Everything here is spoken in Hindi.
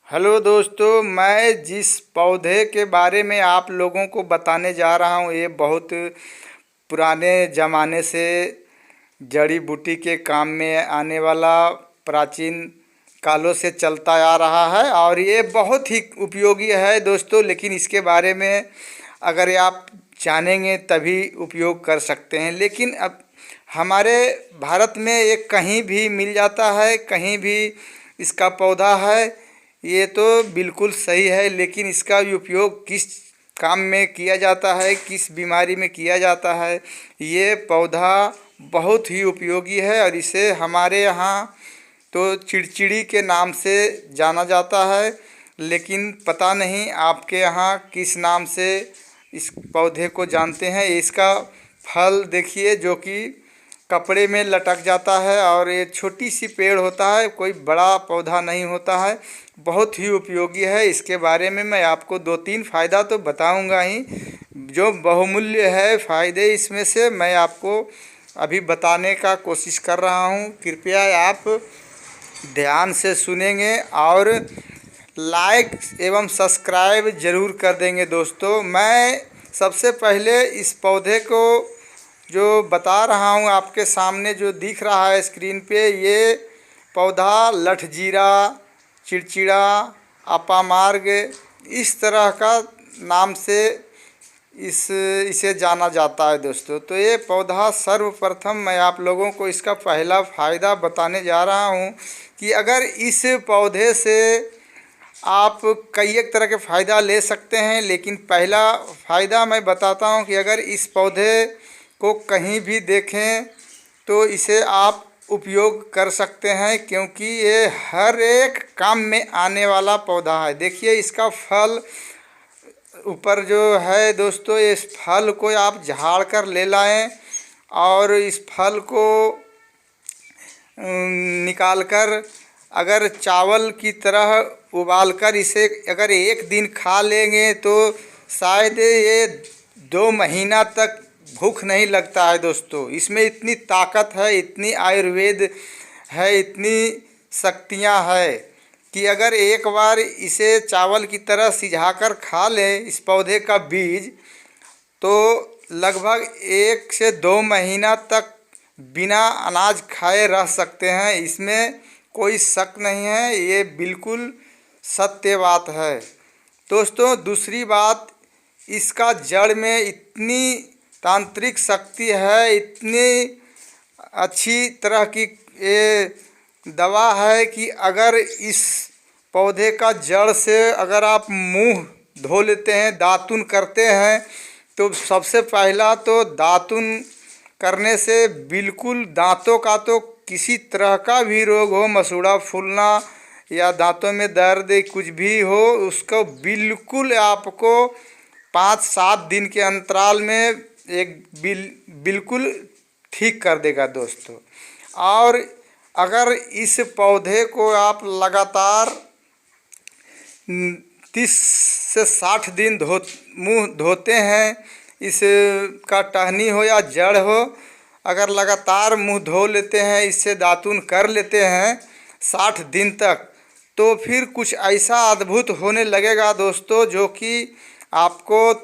हेलो दोस्तों, मैं जिस पौधे के बारे में आप लोगों को बताने जा रहा हूँ ये बहुत पुराने ज़माने से जड़ी बूटी के काम में आने वाला प्राचीन कालों से चलता आ रहा है और ये बहुत ही उपयोगी है दोस्तों। लेकिन इसके बारे में अगर आप जानेंगे तभी उपयोग कर सकते हैं। लेकिन अब हमारे भारत में ये कहीं भी मिल जाता है, कहीं भी इसका पौधा है। ये तो बिल्कुल सही है, लेकिन इसका उपयोग किस काम में किया जाता है, किस बीमारी में किया जाता है, ये पौधा बहुत ही उपयोगी है। और इसे हमारे यहाँ तो चिड़चिड़ी के नाम से जाना जाता है, लेकिन पता नहीं आपके यहाँ किस नाम से इस पौधे को जानते हैं। इसका फल देखिए जो कि कपड़े में लटक जाता है और ये छोटी सी पेड़ होता है, कोई बड़ा पौधा नहीं होता है। बहुत ही उपयोगी है। इसके बारे में मैं आपको दो तीन फ़ायदा तो बताऊंगा ही, जो बहुमूल्य है फ़ायदे इसमें से मैं आपको अभी बताने का कोशिश कर रहा हूँ। कृपया आप ध्यान से सुनेंगे और लाइक एवं सब्सक्राइब ज़रूर कर देंगे दोस्तों। मैं सबसे पहले इस पौधे को जो बता रहा हूँ आपके सामने जो दिख रहा है स्क्रीन पे, ये पौधा लठजीरा, चिड़चिड़ा, अपामार्ग इस तरह का नाम से इसे जाना जाता है दोस्तों। तो ये पौधा सर्वप्रथम मैं आप लोगों को इसका पहला फ़ायदा बताने जा रहा हूँ कि अगर इस पौधे से आप कई एक तरह के फ़ायदा ले सकते हैं। लेकिन पहला फ़ायदा मैं बताता हूँ कि अगर इस पौधे को कहीं भी देखें तो इसे आप उपयोग कर सकते हैं, क्योंकि ये हर एक काम में आने वाला पौधा है। देखिए इसका फल ऊपर जो है दोस्तों, इस फल को आप झाड़ कर ले लाएं और इस फल को निकाल कर अगर चावल की तरह उबाल कर इसे अगर एक दिन खा लेंगे तो शायद ये 2 महीना तक भूख नहीं लगता है दोस्तों। इसमें इतनी ताकत है, इतनी आयुर्वेद है, इतनी शक्तियाँ है कि अगर एक बार इसे चावल की तरह सिझाकर खा लें इस पौधे का बीज, तो लगभग 1 से 2 महीना तक बिना अनाज खाए रह सकते हैं। इसमें कोई शक नहीं है, ये बिल्कुल सत्य बात है दोस्तों। दूसरी बात, इसका जड़ में इतनी तांत्रिक शक्ति है, इतनी अच्छी तरह की ये दवा है कि अगर इस पौधे का जड़ से अगर आप मुंह धो लेते हैं, दातुन करते हैं, तो सबसे पहला तो दातुन करने से बिल्कुल दांतों का तो किसी तरह का भी रोग हो, मसूड़ा फूलना या दांतों में दर्द कुछ भी हो, उसको बिल्कुल आपको 5-7 दिन के अंतराल में एक बिल्कुल ठीक कर देगा दोस्तों। और अगर इस पौधे को आप लगातार 30 से 60 दिन मुंह धोते हैं, इसका टहनी हो या जड़ हो, अगर लगातार मुंह धो लेते हैं, इससे दातुन कर लेते हैं 60 दिन तक, तो फिर कुछ ऐसा अद्भुत होने लगेगा दोस्तों जो कि आपको